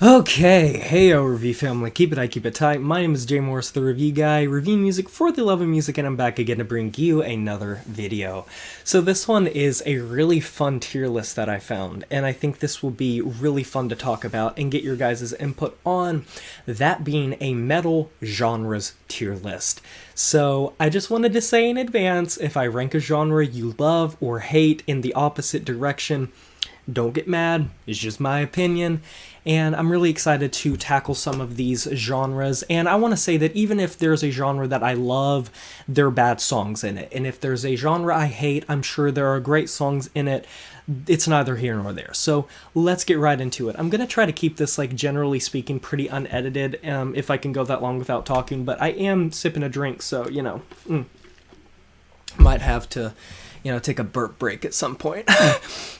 Okay, heyo review family, keep it tight. My name is Jay Morris, the review guy, review music for the love of music, and I'm back again to bring you another video. So this one is a really fun tier list that I found, and I think this will be really fun to talk about and get your guys' input on, that being a metal genres tier list. So I just wanted to say in advance, if I rank a genre you love or hate in the opposite direction, don't get mad, it's just my opinion, and I'm really excited to tackle some of these genres. And I want to say that even if there's a genre that I love, there are bad songs in it. And if there's a genre I hate, I'm sure there are great songs in it. It's neither here nor there. So let's get right into it. I'm going to try to keep this, generally speaking, pretty unedited, if I can go that long without talking, but I am sipping a drink, so, might have to take a burp break at some point.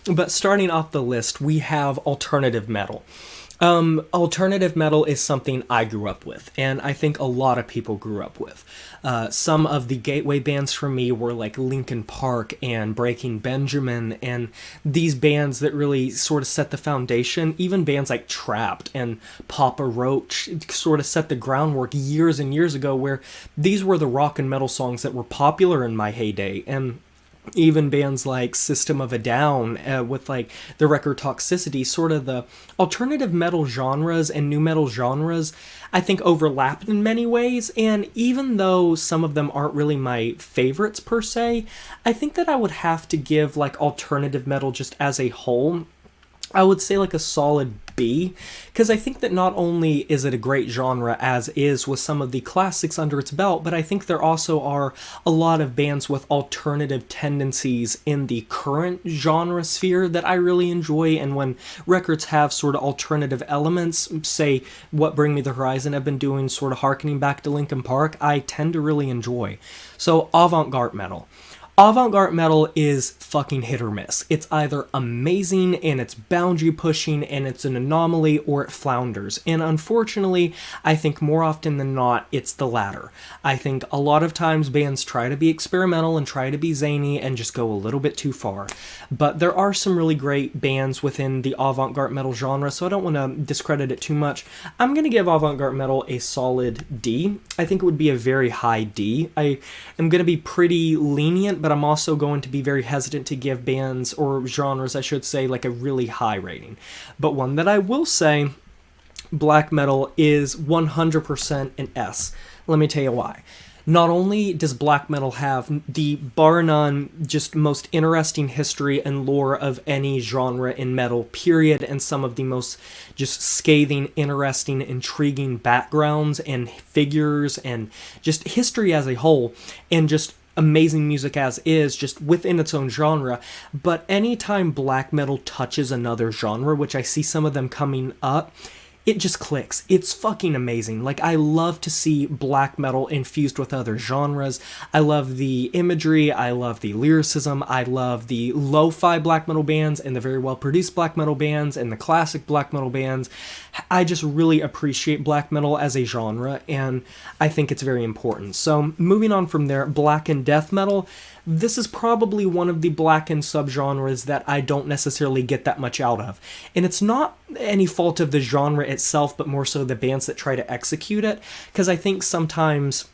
But starting off the list, we have alternative metal. Alternative metal is something I grew up with, and I think a lot of people grew up with. Some of the gateway bands for me were like Linkin Park and Breaking Benjamin, and these bands that really sort of set the foundation. Even bands like Trapped and Papa Roach sort of set the groundwork years and years ago, where these were the rock and metal songs that were popular in my heyday. And even bands like System of a Down, with the record Toxicity, sort of the alternative metal genres and new metal genres, I think overlap in many ways. And even though some of them aren't really my favorites per se, I think that I would have to give alternative metal just as a whole, I would say a solid B, because I think that not only is it a great genre as is with some of the classics under its belt, but I think there also are a lot of bands with alternative tendencies in the current genre sphere that I really enjoy. And when records have sort of alternative elements, say what Bring Me the Horizon have been doing, sort of harkening back to Linkin Park, I tend to really enjoy. So avant-garde metal. Avant-garde metal is fucking hit or miss. It's either amazing and it's boundary pushing and it's an anomaly, or it flounders. And unfortunately, I think more often than not, it's the latter. I think a lot of times bands try to be experimental and try to be zany and just go a little bit too far. But there are some really great bands within the avant-garde metal genre, so I don't want to discredit it too much. I'm going to give avant-garde metal a solid D. I think it would be a very high D. I am going to be pretty lenient, but I'm also going to be very hesitant to give bands, or genres I should say, a really high rating. But one that I will say, black metal is 100% an S. Let me tell you why. Not only does black metal have the bar none just most interesting history and lore of any genre in metal, period, and some of the most just scathing, interesting, intriguing backgrounds and figures and just history as a whole, and just amazing music as is, just within its own genre. But anytime black metal touches another genre, which I see some of them coming up, it just clicks. It's fucking amazing. I love to see black metal infused with other genres. I love the imagery, I love the lyricism, I love the lo-fi black metal bands and the very well-produced black metal bands and the classic black metal bands. I just really appreciate black metal as a genre, and I think it's very important. So moving on from there, black and death metal. This is probably one of the blackened subgenres that I don't necessarily get that much out of. And it's not any fault of the genre itself, but more so the bands that try to execute it, because I think sometimes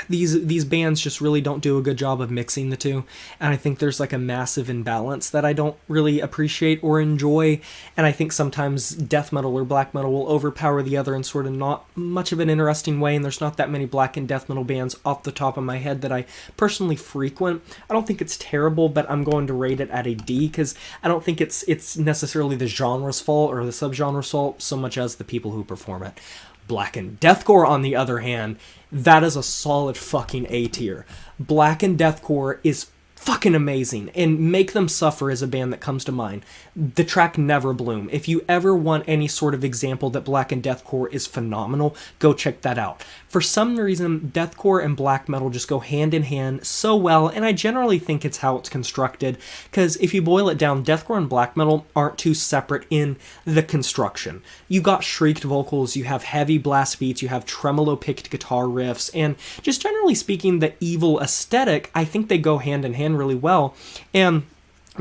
these bands just really don't do a good job of mixing the two, and I think there's a massive imbalance that I don't really appreciate or enjoy. And I think sometimes death metal or black metal will overpower the other in sort of not much of an interesting way, and there's not that many black and death metal bands off the top of my head that I personally frequent. I don't think it's terrible, but I'm going to rate it at a D, because I don't think it's necessarily the genre's fault or the subgenre's fault so much as the people who perform it. Black and deathcore, on the other hand, that is a solid fucking A tier. Black and deathcore is fucking amazing, and Make Them Suffer is a band that comes to mind. The track Never Bloom. If you ever want any sort of example that black and deathcore is phenomenal, go check that out. For some reason, deathcore and black metal just go hand in hand so well, and I generally think it's how it's constructed, because if you boil it down, deathcore and black metal aren't too separate in the construction. You got shrieked vocals, you have heavy blast beats, you have tremolo-picked guitar riffs, and just generally speaking, the evil aesthetic, I think they go hand in hand really well. And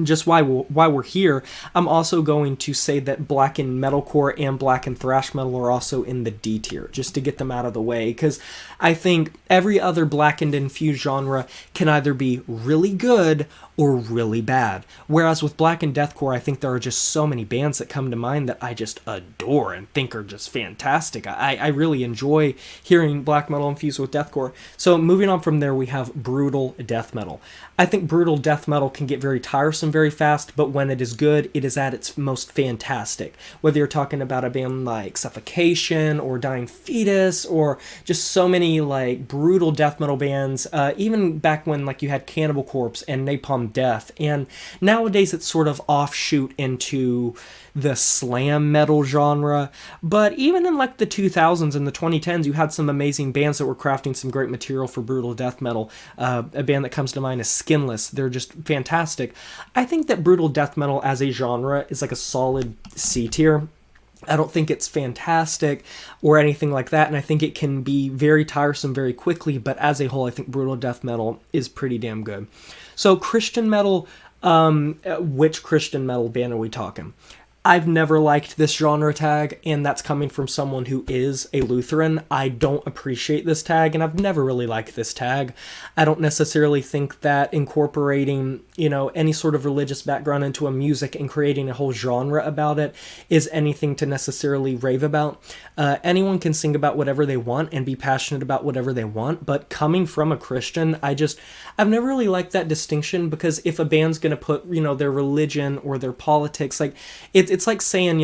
just why we're here, I'm also going to say that blackened metalcore and blackened thrash metal are also in the D tier, just to get them out of the way, because I think every other blackened infused genre can either be really good or really bad. Whereas with blackened deathcore, I think there are just so many bands that come to mind that I just adore and think are just fantastic. I really enjoy hearing black metal infused with deathcore. So moving on from there, we have brutal death metal. I think brutal death metal can get very tiresome very fast, but when it is good, it is at its most fantastic. Whether you're talking about a band like Suffocation or Dying Fetus or just so many like brutal death metal bands, even back when like you had Cannibal Corpse and Napalm Death, and nowadays it's sort of offshoot into the slam metal genre. But even in like the 2000s and the 2010s, you had some amazing bands that were crafting some great material for brutal death metal. A band that comes to mind is Skinless. They're just fantastic. I think that brutal death metal as a genre is like a solid C tier. I don't think it's fantastic or anything like that, and I think it can be very tiresome very quickly, but as a whole, I think brutal death metal is pretty damn good. So Christian metal, which Christian metal band are we talking? I've never liked this genre tag, and that's coming from someone who is a Lutheran. I don't appreciate this tag, and I've never really liked this tag. I don't necessarily think that incorporating, any sort of religious background into a music and creating a whole genre about it is anything to necessarily rave about. Anyone can sing about whatever they want and be passionate about whatever they want, but coming from a Christian, I've never really liked that distinction, because if a band's going to put, their religion or their politics, like, it's like saying,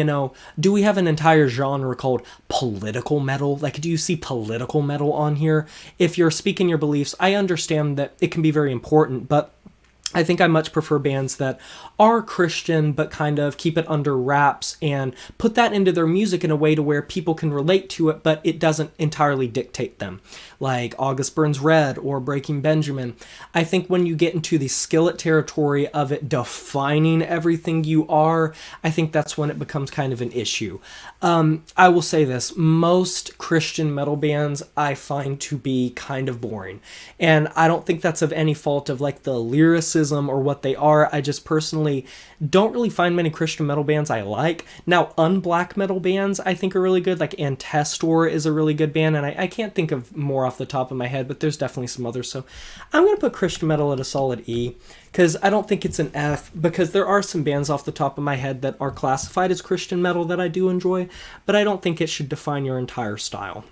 do we have an entire genre called political metal? Like, do you see political metal on here? If you're speaking your beliefs, I understand that it can be very important, but I think I much prefer bands that are Christian but kind of keep it under wraps and put that into their music in a way to where people can relate to it, but it doesn't entirely dictate them. Like August Burns Red or Breaking Benjamin. I think when you get into the skillet territory of it defining everything you are, I think that's when it becomes kind of an issue. I will say this, most Christian metal bands I find to be kind of boring. And I don't think that's of any fault of like the lyricism or what they are. I just personally don't really find many Christian metal bands I like. Now, unblack metal bands I think are really good. Like Antestor is a really good band, and I can't think of more off the top of my head, but there's definitely some others. So I'm going to put Christian metal at a solid E, because I don't think it's an F, because there are some bands off the top of my head that are classified as Christian metal that I do enjoy, but I don't think it should define your entire style.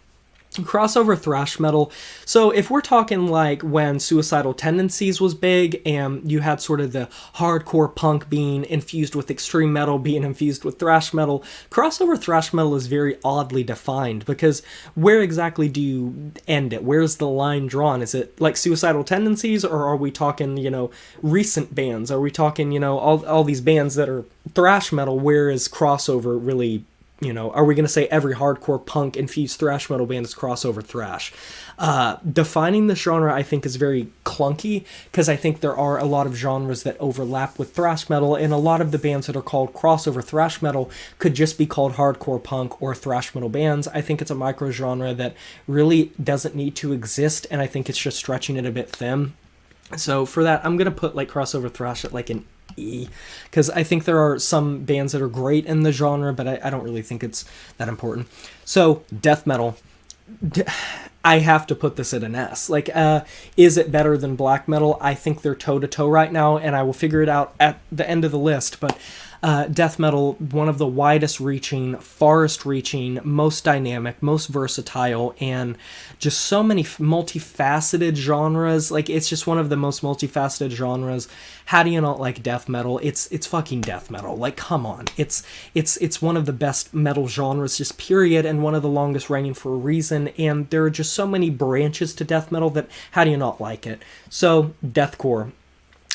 Crossover thrash metal. So if we're talking like when Suicidal Tendencies was big and you had sort of the hardcore punk being infused with extreme metal being infused with thrash metal, crossover thrash metal is very oddly defined, because where exactly do you end it? Where's the line drawn? Is it like Suicidal Tendencies, or are we talking, recent bands? Are we talking, all these bands that are thrash metal? Where is crossover really? Are we going to say every hardcore punk infused thrash metal band is crossover thrash? Defining this genre, I think, is very clunky, because I think there are a lot of genres that overlap with thrash metal, and a lot of the bands that are called crossover thrash metal could just be called hardcore punk or thrash metal bands. I think it's a micro genre that really doesn't need to exist, and I think it's just stretching it a bit thin. So for that, I'm going to put like crossover thrash at like an E, because I think there are some bands that are great in the genre, but I don't really think it's that important. So death metal, I have to put this at an S. Like, is it better than black metal? I think they're toe-to-toe right now, and I will figure it out at the end of the list, but death metal, one of the widest reaching, farthest reaching, most dynamic, most versatile, and just so many multifaceted genres. Like, it's just one of the most multifaceted genres. How do you not like death metal? It's fucking death metal. Like, come on. It's one of the best metal genres, just period, and one of the longest reigning for a reason, and there are just so many branches to death metal that how do you not like it? So, deathcore.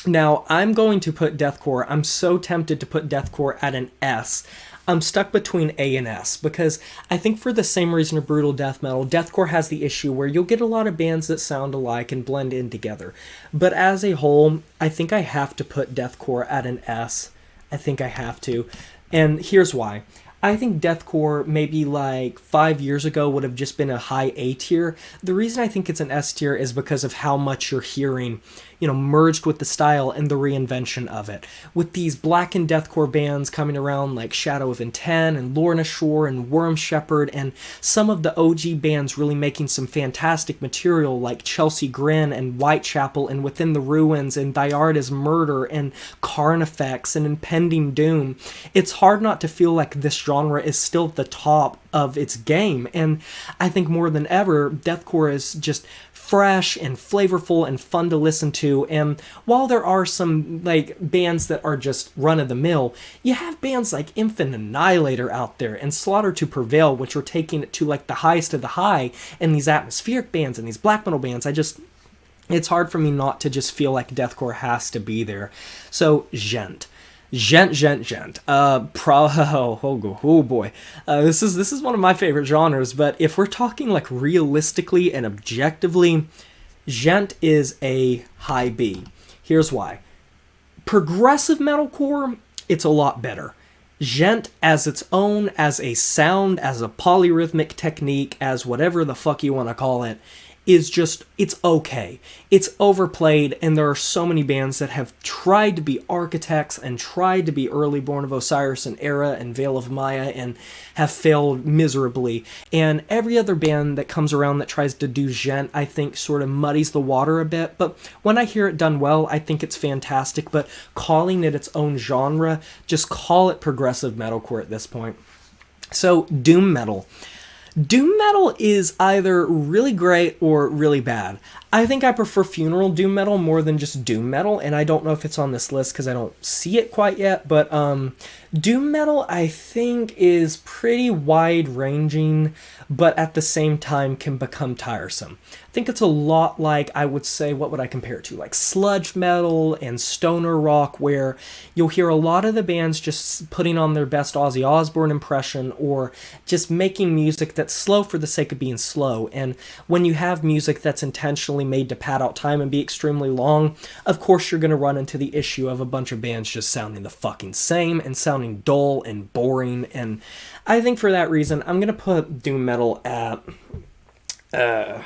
Now, I'm going to put deathcore. I'm so tempted to put deathcore at an S. I'm stuck between A and S, because I think for the same reason of brutal death metal, deathcore has the issue where you'll get a lot of bands that sound alike and blend in together. But as a whole, I think I have to put deathcore at an S. I think I have to. And here's why. I think deathcore maybe like 5 years ago would have just been a high A tier. The reason I think it's an S tier is because of how much you're hearing, merged with the style and the reinvention of it. With these blackened deathcore bands coming around like Shadow of Intent and Lorna Shore and Worm Shepherd, and some of the OG bands really making some fantastic material like Chelsea Grin and Whitechapel and Within the Ruins and Thyarda's Murder and Carnifex and Impending Doom, it's hard not to feel like this genre is still at the top of its game. And I think more than ever, deathcore is just fresh and flavorful and fun to listen to. And while there are some like bands that are just run of the mill, you have bands like Infant Annihilator out there and Slaughter to Prevail, which are taking it to like the highest of the high, and these atmospheric bands and these black metal bands. It's hard for me not to just feel like deathcore has to be there. So Gent. Oh boy. This is one of my favorite genres, but if we're talking like realistically and objectively, Gent is a high B. Here's why. Progressive metalcore, it's a lot better. Gent as its own, as a sound, as a polyrhythmic technique, as whatever the fuck you want to call it, is just, it's okay. It's overplayed, and there are so many bands that have tried to be Architects and tried to be early Born of Osiris and Era and Veil of Maya and have failed miserably. And every other band that comes around that tries to do Gent, I think, sort of muddies the water a bit. But when I hear it done well, I think it's fantastic. But calling it its own genre, just call it progressive metalcore at this point. So, doom metal. Doom metal is either really great or really bad. I think I prefer funeral doom metal more than just doom metal, and I don't know if it's on this list because I don't see it quite yet, but doom metal I think is pretty wide-ranging, but at the same time can become tiresome. I think it's a lot like, I would say, what would I compare it to? Like sludge metal and stoner rock, where you'll hear a lot of the bands just putting on their best Ozzy Osbourne impression or just making music that's slow for the sake of being slow. And when you have music that's intentionally made to pad out time and be extremely long, of course you're going to run into the issue of a bunch of bands just sounding the fucking same and sounding dull and boring. And I think for that reason, I'm going to put doom metal at... where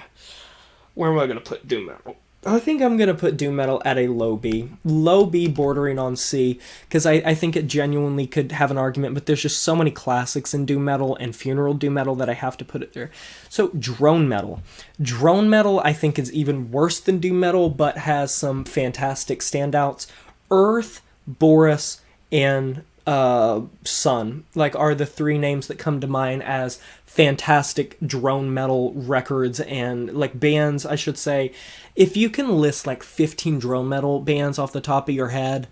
am I going to put doom metal? I think I'm going to put doom metal at a low B. Low B bordering on C, because I think it genuinely could have an argument, but there's just so many classics in doom metal and funeral doom metal that I have to put it there. So drone metal. Drone metal I think is even worse than doom metal, but has some fantastic standouts. Earth, Boris, and Sun, like, are the three names that come to mind as fantastic drone metal records and like bands, I should say. If you can list like 15 drone metal bands off the top of your head,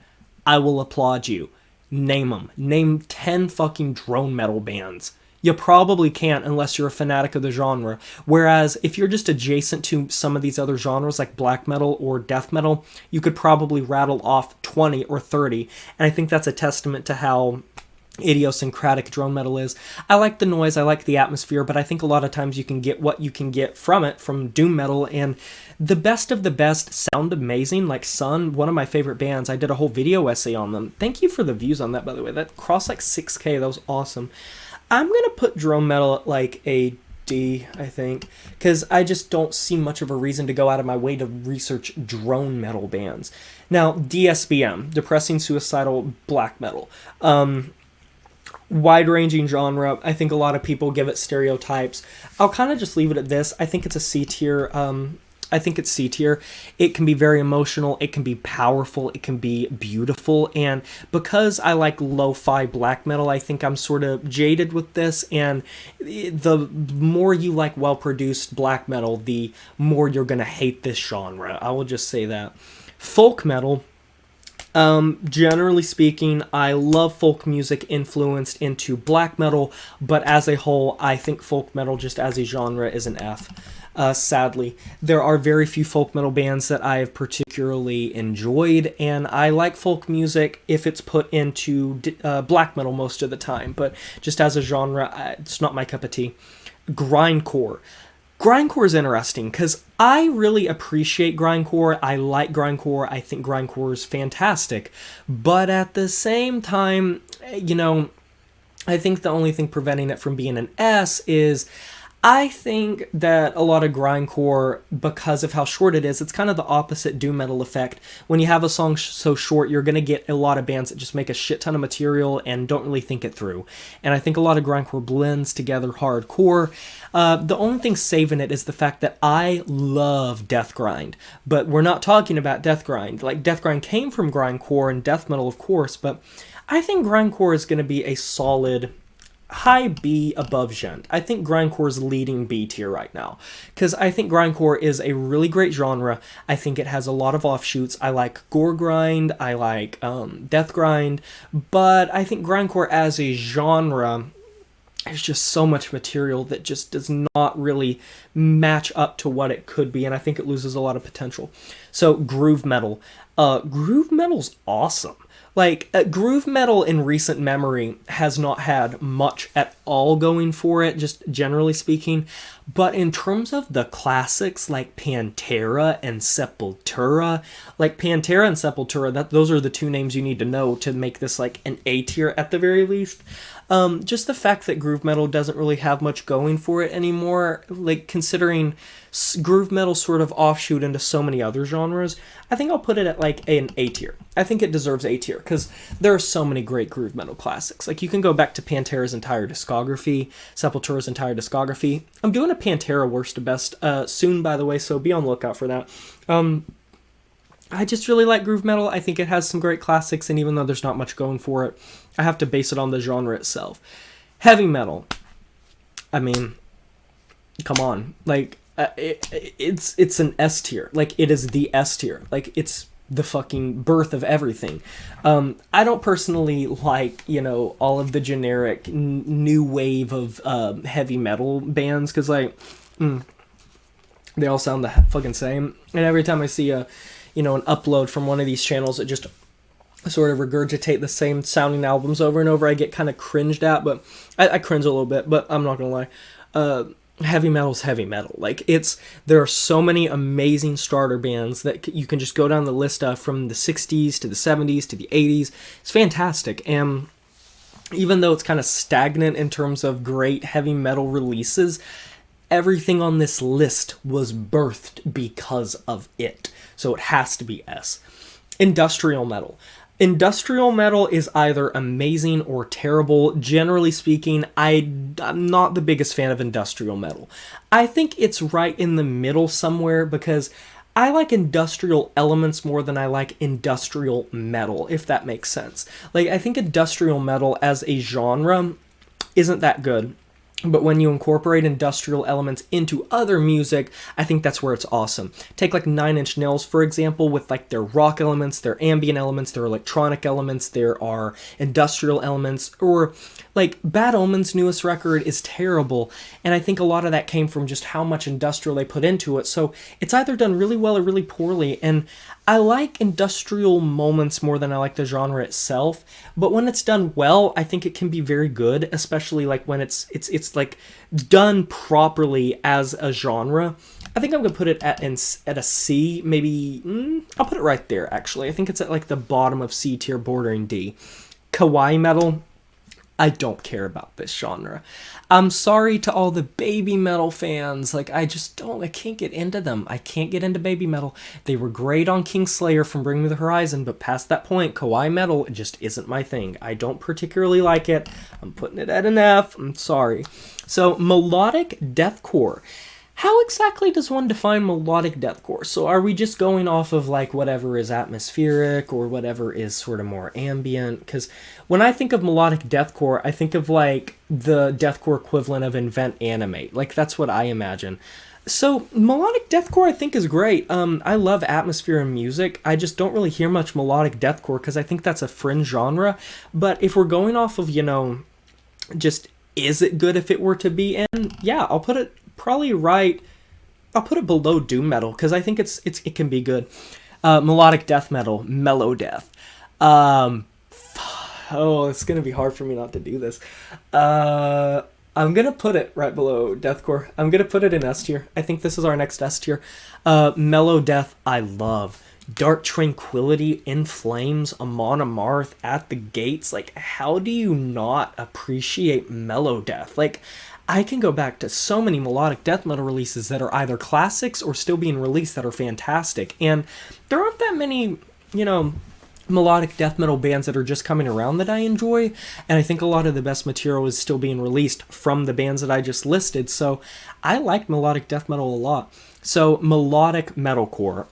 I will applaud you. Name them. Name 10 fucking drone metal bands. You probably can't unless you're a fanatic of the genre. Whereas if you're just adjacent to some of these other genres like black metal or death metal, you could probably rattle off 20 or 30. And I think that's a testament to how idiosyncratic drone metal is. I like the noise, I like the atmosphere, but I think a lot of times you can get what you can get from it from doom metal, and the best of the best sound amazing, like Sun, one of my favorite bands. I did a whole video essay on them. Thank you for the views on that, by the way. That crossed like 6K, that was awesome. I'm gonna put drone metal at like a D, I think, because I just don't see much of a reason to go out of my way to research drone metal bands. Now, DSBM, depressing suicidal black metal. Wide-ranging genre. I think a lot of people give it stereotypes. I'll kind of just leave it at this. I think it's a C tier. I think it's C tier. It can be very emotional. It can be powerful. It can be beautiful. And because I like lo-fi black metal, I think I'm sort of jaded with this. And the more you like well-produced black metal, the more you're going to hate this genre. I will just say that. Folk metal. Generally speaking, I love folk music influenced into black metal, but as a whole, I think folk metal just as a genre is an F. Sadly, there are very few folk metal bands that I have particularly enjoyed, and I like folk music if it's put into black metal most of the time, but just as a genre, it's not my cup of tea. Grindcore. Grindcore is interesting because I really appreciate grindcore. I like grindcore. I think grindcore is fantastic. But at the same time, I think the only thing preventing it from being an S is I think that a lot of grindcore, because of how short it is, it's kind of the opposite doom metal effect. When you have a song so short, you're going to get a lot of bands that just make a shit ton of material and don't really think it through. And I think a lot of grindcore blends together hardcore. The only thing saving it is the fact that I love death grind, but we're not talking about death grind. Like, death grind came from grindcore and death metal, of course, but I think grindcore is going to be a solid high B above gent. I think grindcore is leading B tier right now, because I think grindcore is a really great genre. I think it has a lot of offshoots. I like gore grind, I like death grind, but I think grindcore as a genre, there's just so much material that just does not really match up to what it could be, and I think it loses a lot of potential. So groove metal. Groove metal's awesome. Like, groove metal in recent memory has not had much at all going for it, just generally speaking. But in terms of the classics like Pantera and Sepultura, like Pantera and Sepultura, those are the two names you need to know to make this like an A tier at the very least. Just the fact that groove metal doesn't really have much going for it anymore, like considering groove metal sort of offshoot into so many other genres, I think I'll put it at like an A tier. I think it deserves A tier because there are so many great groove metal classics. Like, you can go back to Pantera's entire discography, Sepultura's entire discography. I'm doing a Pantera worst to best soon, by the way, so be on the lookout for that. I just really like groove metal. I think it has some great classics, and even though there's not much going for it, I have to base it on the genre itself. Heavy metal. I mean, come on. Like, it's an S tier. Like, it is the S tier. Like, it's the fucking birth of everything. I don't personally like, all of the generic new wave of heavy metal bands, because, like, they all sound the fucking same. And every time I see an upload from one of these channels that just sort of regurgitate the same sounding albums over and over, I get kind of cringed at, but I cringe a little bit, but I'm not gonna lie. Heavy metal's heavy metal. Like, there are so many amazing starter bands that you can just go down the list of, from the 60s to the 70s to the 80s. It's fantastic. And even though it's kind of stagnant in terms of great heavy metal releases, everything on this list was birthed because of it. So it has to be S. Industrial metal. Industrial metal is either amazing or terrible. Generally speaking, I'm not the biggest fan of industrial metal. I think it's right in the middle somewhere, because I like industrial elements more than I like industrial metal, if that makes sense. Like, I think industrial metal as a genre isn't that good. But when you incorporate industrial elements into other music, I think that's where it's awesome. Take like Nine Inch Nails, for example, with like their rock elements, their ambient elements, their electronic elements, there are industrial elements, or like Bad Omen's newest record is terrible, and I think a lot of that came from just how much industrial they put into it. So it's either done really well or really poorly, and I like industrial moments more than I like the genre itself, but when it's done well, I think it can be very good, especially like when it's like done properly as a genre. I think I'm gonna put it at a C, maybe. I'll put it right there. Actually, I think it's at like the bottom of C tier, bordering D. Kawaii metal. I don't care about this genre. I'm sorry to all the baby metal fans. Like, I can't get into them. I can't get into baby metal. They were great on Kingslayer from Bring Me the Horizon, but past that point, kawaii metal just isn't my thing. I don't particularly like it. I'm putting it at an F. I'm sorry. So, melodic deathcore. How exactly does one define melodic deathcore? So are we just going off of like whatever is atmospheric or whatever is sort of more ambient? Because when I think of melodic deathcore, I think of like the deathcore equivalent of Invent Animate. Like, that's what I imagine. So melodic deathcore I think is great. I love atmosphere and music. I just don't really hear much melodic deathcore because I think that's a fringe genre. But if we're going off of, just is it good if it were to be in? Yeah, I'll put it probably right. I'll put it below doom metal because I think it can be good. Melodic death metal, mellow death. It's gonna be hard for me not to do this. I'm gonna put it right below deathcore. I'm gonna put it in S tier. I think this is our next S tier. Mellow death, I love. Dark Tranquility, In Flames, Amon Amarth, At the Gates. Like, how do you not appreciate mellow death? Like, I can go back to so many melodic death metal releases that are either classics or still being released that are fantastic. And there aren't that many, melodic death metal bands that are just coming around that I enjoy, and I think a lot of the best material is still being released from the bands that I just listed, so I like melodic death metal a lot. So melodic metalcore,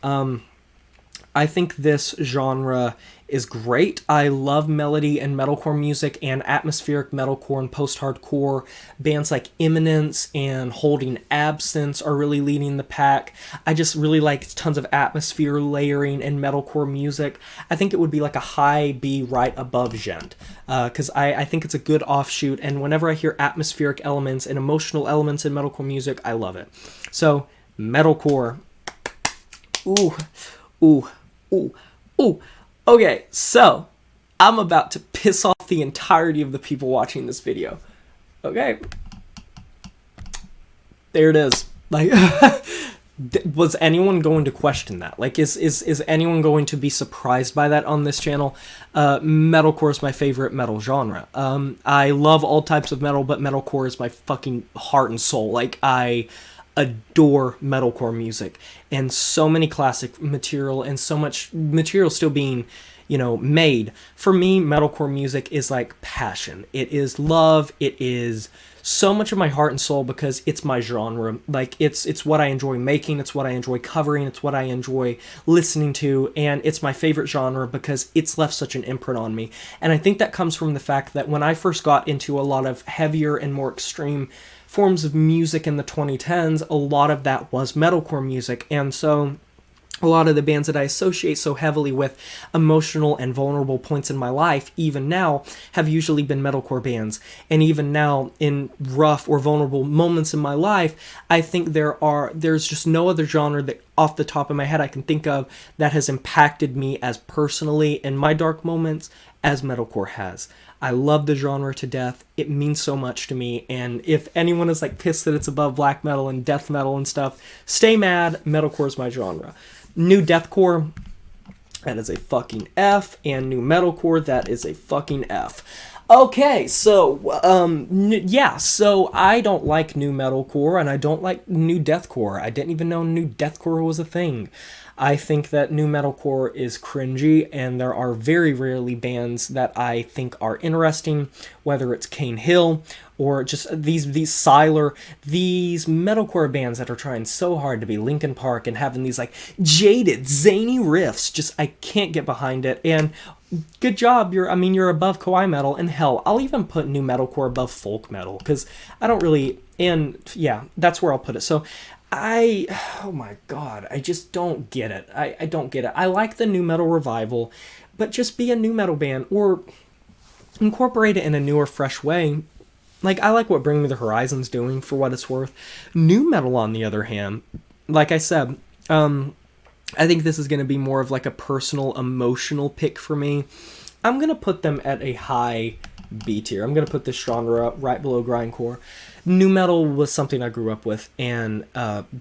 I think this genre is great. I love melody and metalcore music, and atmospheric metalcore and post-hardcore. Bands like Imminence and Holding Absence are really leading the pack. I just really like tons of atmosphere layering and metalcore music. I think it would be like a high B right above Gent, because I think it's a good offshoot, and whenever I hear atmospheric elements and emotional elements in metalcore music, I love it. So, metalcore. Ooh, ooh, ooh, ooh. Okay, so I'm about to piss off the entirety of the people watching this video. Okay. There it is. Like, was anyone going to question that? Like, is anyone going to be surprised by that on this channel? Metalcore is my favorite metal genre. I love all types of metal, but metalcore is my fucking heart and soul. Like, I adore metalcore music, and so many classic material and so much material still being made. For me, metalcore music is like passion. It is love. It is so much of my heart and soul because it's my genre. Like, it's what I enjoy making, it's what I enjoy covering, it's what I enjoy listening to, and it's my favorite genre because it's left such an imprint on me. And I think that comes from the fact that when I first got into a lot of heavier and more extreme forms of music in the 2010s, a lot of that was metalcore music, and so a lot of the bands that I associate so heavily with emotional and vulnerable points in my life, even now, have usually been metalcore bands. And even now, in rough or vulnerable moments in my life, I think there's just no other genre that, off the top of my head, I can think of that has impacted me as personally in my dark moments as metalcore has. I love the genre to death. It means so much to me, and if anyone is like pissed that it's above black metal and death metal and stuff, stay mad. Metalcore is my genre. New deathcore, that is a fucking F, and new metalcore, that is a fucking F. Okay, so, so I don't like new metalcore, and I don't like new deathcore. I didn't even know new deathcore was a thing. I think that new metalcore is cringy, and there are very rarely bands that I think are interesting, whether it's Cane Hill or just these Siler, these metalcore bands that are trying so hard to be Linkin Park and having these like jaded, zany riffs. Just, I can't get behind it. And good job, you're above kawaii metal, and hell, I'll even put new metalcore above folk metal, because I don't really, and yeah, that's where I'll put it. So oh my god, I just don't get it. I don't get it. I like the new metal revival, but just be a new metal band, or incorporate it in a newer, fresh way. Like, I like what Bring Me the Horizon's doing, for what it's worth. New metal, on the other hand, like I said, I think this is going to be more of like a personal, emotional pick for me. I'm going to put them at a high B tier. I'm going to put this genre right below grindcore. New metal was something I grew up with, and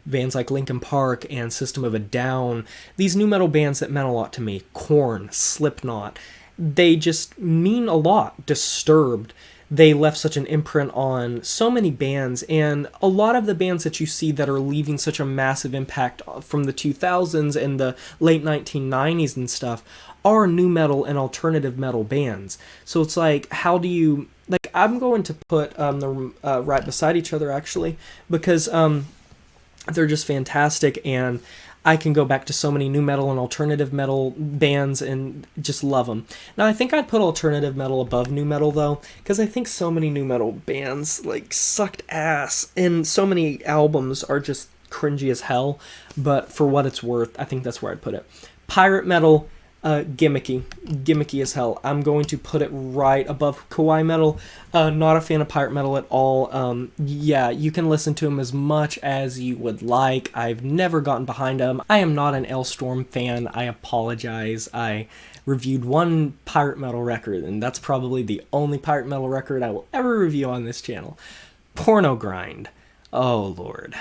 bands like Linkin Park and System of a Down, these new metal bands that meant a lot to me, Korn, Slipknot, they just mean a lot. Disturbed, they left such an imprint on so many bands, and a lot of the bands that you see that are leaving such a massive impact from the 2000s and the late 1990s and stuff are new metal and alternative metal bands. So it's like, how do you, like, I'm going to put them right beside each other, actually, because they're just fantastic, and I can go back to so many new metal and alternative metal bands and just love them. Now, I think I'd put alternative metal above new metal, though, because I think so many new metal bands, like, sucked ass, and so many albums are just cringy as hell, but for what it's worth, I think that's where I'd put it. Pirate metal, gimmicky as hell. I'm going to put it right above kawaii metal. Not a fan of pirate metal at all. Yeah, you can listen to them as much as you would like. I've never gotten behind them. I am not an Elstorm fan. I apologize. I reviewed one pirate metal record, and that's probably the only pirate metal record I will ever review on this channel. Porno Grind. Oh, Lord.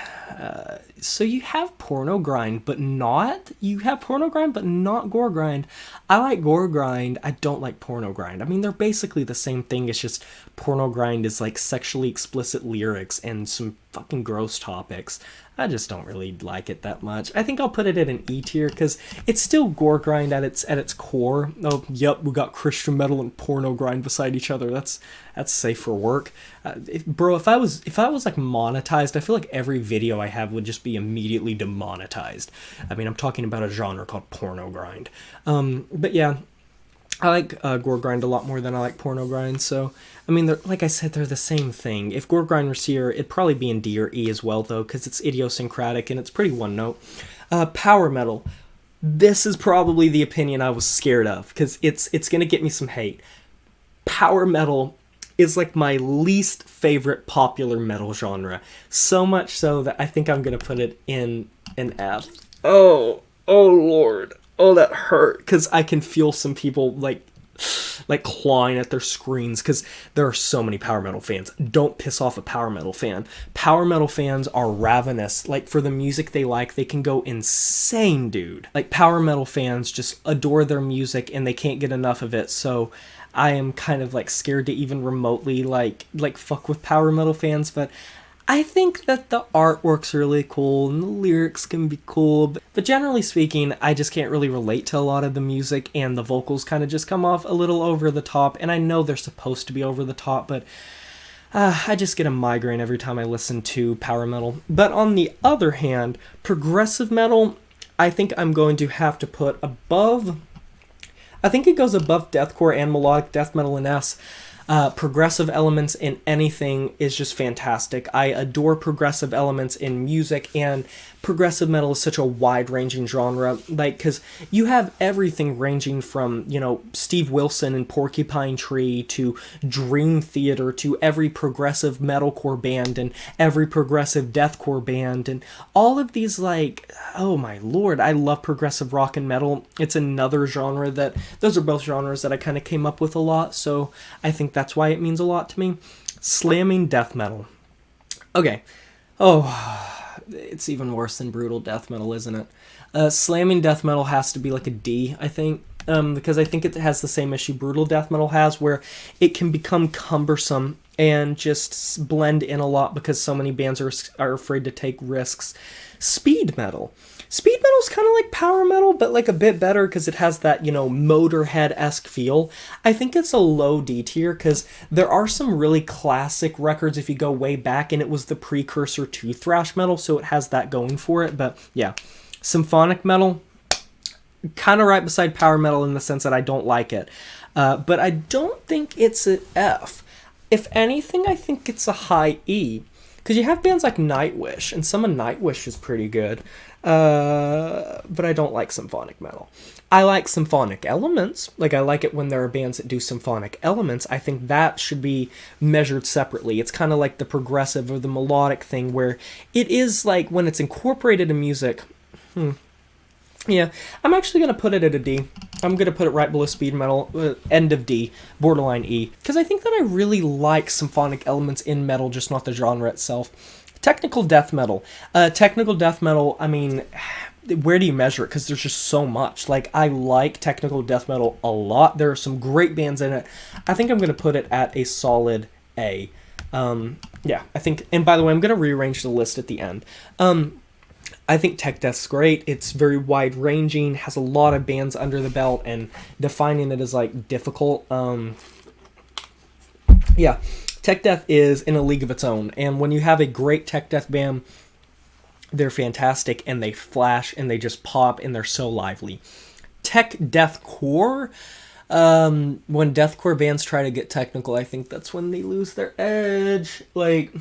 So you have porno grind, but not gore grind. I like gore grind. I don't like porno grind. I mean, they're basically the same thing. It's just porno grind is like sexually explicit lyrics and some fucking gross topics. I just don't really like it that much. I think I'll put it in an E tier because it's still gore grind at its core. Oh, yep, we got Christian metal and porno grind beside each other. That's safe for work, bro. If I was like monetized, I feel like every video I have would just be immediately demonetized. I mean, I'm talking about a genre called porno grind. But yeah, I like gore grind a lot more than I like porno grind. So, I mean, like I said, they're the same thing. If gore grind was here, it'd probably be in D or E as well, though, because it's idiosyncratic and it's pretty one note. Power metal. This is probably the opinion I was scared of, because it's gonna get me some hate. Power metal is like my least favorite popular metal genre. So much so that I think I'm gonna put it in an F. Oh Lord. Oh, that hurt, because I can feel some people like clawing at their screens, because there are so many power metal fans. Don't piss off a power metal fan. Power metal fans are ravenous. Like, for the music they like, they can go insane, dude. Like, power metal fans just adore their music and they can't get enough of it. So I am kind of like scared to even remotely like fuck with power metal fans, but I think that the artwork's really cool and the lyrics can be cool, but generally speaking, I just can't really relate to a lot of the music, and the vocals kind of just come off a little over the top, and I know they're supposed to be over the top, but I just get a migraine every time I listen to power metal. But on the other hand, progressive metal, I think I'm going to have to put above... I think it goes above deathcore and melodic death metal in S. Progressive elements in anything is just fantastic. I adore progressive elements in music, and progressive metal is such a wide-ranging genre, like, because you have everything ranging from, you know, Steve Wilson and Porcupine Tree to Dream Theater to every progressive metalcore band and every progressive deathcore band, and all of these, like, oh my lord, I love progressive rock and metal. It's another genre that, those are both genres that I kind of came up with a lot, so I think that's why it means a lot to me. Slamming death metal. Okay. Oh, it's even worse than brutal death metal, isn't it? Slamming death metal has to be like a D, I think, because I think it has the same issue brutal death metal has, where it can become cumbersome and just blend in a lot because so many bands are afraid to take risks. Speed metal. Speed metal is kind of like power metal, but like a bit better because it has that, you know, Motorhead-esque feel. I think it's a low D tier because there are some really classic records if you go way back, and it was the precursor to thrash metal, so it has that going for it. But yeah, symphonic metal, kind of right beside power metal in the sense that I don't like it. But I don't think it's an F. If anything, I think it's a high E. Because you have bands like Nightwish, and some of Nightwish is pretty good. But I don't like symphonic metal. I like symphonic elements. Like, I like it when there are bands that do symphonic elements. I think that should be measured separately. It's kind of like the progressive or the melodic thing, where it is like when it's incorporated in music. Yeah, I'm actually going to put it at a D. I'm going to put it right below speed metal, end of D, borderline E. Because I think that I really like symphonic elements in metal, just not the genre itself. Technical death metal. Technical death metal, I mean, where do you measure it? Because there's just so much. Like, I like technical death metal a lot. There are some great bands in it. I think I'm going to put it at a solid A. Yeah, I think, and by the way, I'm going to rearrange the list at the end. I think tech death's great. It's very wide-ranging, has a lot of bands under the belt, and defining it is, like, difficult. Yeah, tech death is in a league of its own, and when you have a great tech death band, they're fantastic, and they flash, and they just pop, and they're so lively. Tech deathcore, when deathcore bands try to get technical, I think that's when they lose their edge. Like,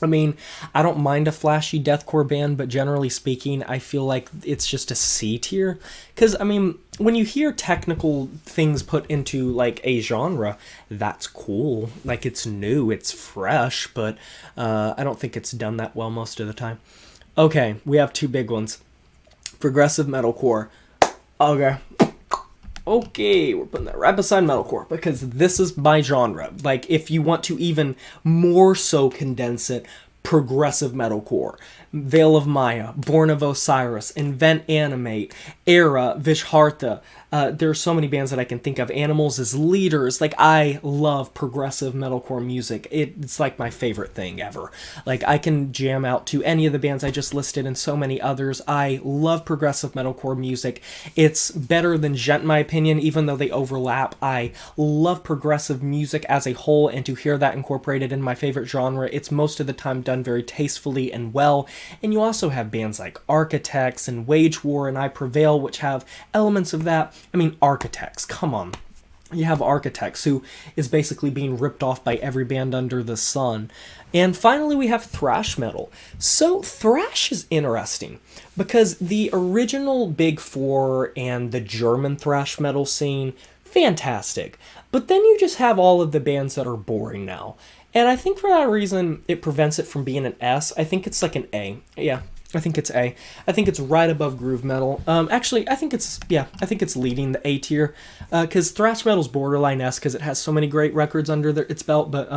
I mean, I don't mind a flashy deathcore band, but generally speaking, I feel like it's just a C tier. Because, I mean, when you hear technical things put into, like, a genre, that's cool. Like, it's new, it's fresh, but I don't think it's done that well most of the time. Okay, we have two big ones. Progressive metalcore. Okay, we're putting that right beside metalcore because this is my genre. Like, if you want to even more so condense it, progressive metalcore, Veil of Maya, Born of Osiris, Invent Animate, Era, Vishharta. There are so many bands that I can think of. Animals as Leaders. Like, I love progressive metalcore music. It's like my favorite thing ever. Like, I can jam out to any of the bands I just listed and so many others. I love progressive metalcore music. It's better than gent, in my opinion, even though they overlap. I love progressive music as a whole, and to hear that incorporated in my favorite genre, it's most of the time done very tastefully and well. And you also have bands like Architects and Wage War and I Prevail, which have elements of that. I mean, Architects, come on. You have Architects, who is basically being ripped off by every band under the sun. And finally, we have thrash metal. So thrash is interesting because the original Big Four and the German thrash metal scene, fantastic. But then you just have all of the bands that are boring now. And I think for that reason, it prevents it from being an S. I think it's like an A. Yeah, I think it's A. I think it's right above groove metal. Actually, I think it's leading the A tier. Because thrash metal's borderline S because it has so many great records under its belt. But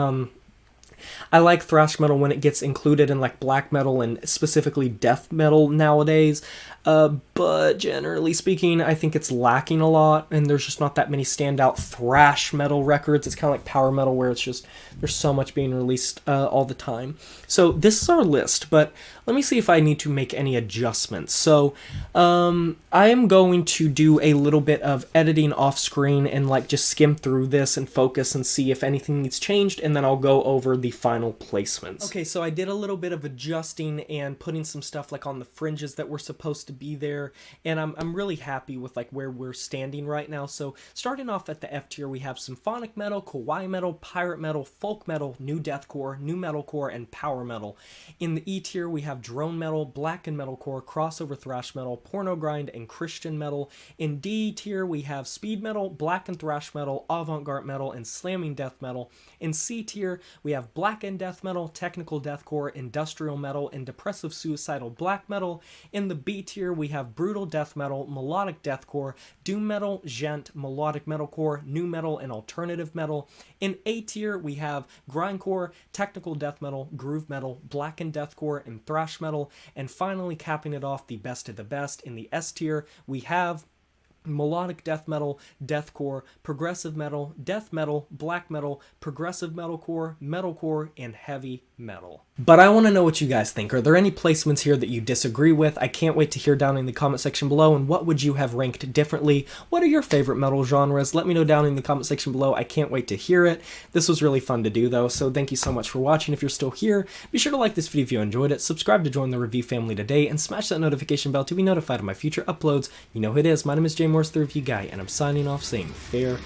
I like thrash metal when it gets included in like black metal and specifically death metal nowadays. But generally speaking, I think it's lacking a lot, and there's just not that many standout thrash metal records. It's kind of like power metal where it's just, there's so much being released all the time. So this is our list, but let me see if I need to make any adjustments. So I am going to do a little bit of editing off screen and like just skim through this and focus and see if anything needs changed, and then I'll go over the final placements. Okay, so I did a little bit of adjusting and putting some stuff like on the fringes that were supposed to be there, and I'm really happy with like where we're standing right now. So starting off at the F tier, we have symphonic metal, kawaii metal, pirate metal, folk metal, new deathcore, new metalcore, and power metal. In the E tier, we have drone metal, black and metalcore, crossover thrash metal, porno grind, and Christian metal. In D tier, we have speed metal, black and thrash metal, avant-garde metal, and slamming death metal. In C tier, we have black and death metal, technical deathcore, industrial metal, and depressive suicidal black metal. In the B tier, we have brutal death metal, melodic deathcore, doom metal, gent, melodic metalcore, new metal, and alternative metal. In A tier, we have grindcore, technical death metal, groove metal, black and deathcore, and thrash metal. And finally, capping it off, the best of the best, in the S tier, we have melodic death metal, deathcore, progressive metal, death metal, black metal, progressive metalcore, metalcore, and heavy metal. But I want to know what you guys think. Are there any placements here that you disagree with? I can't wait to hear down in the comment section below, and what would you have ranked differently? What are your favorite metal genres? Let me know down in the comment section below. I can't wait to hear it. This was really fun to do though, so thank you so much for watching. If you're still here, be sure to like this video if you enjoyed it, subscribe to join the review family today, and smash that notification bell to be notified of my future uploads. You know who it is. My name is Jay Morris, the Review Guy, and I'm signing off saying farewell.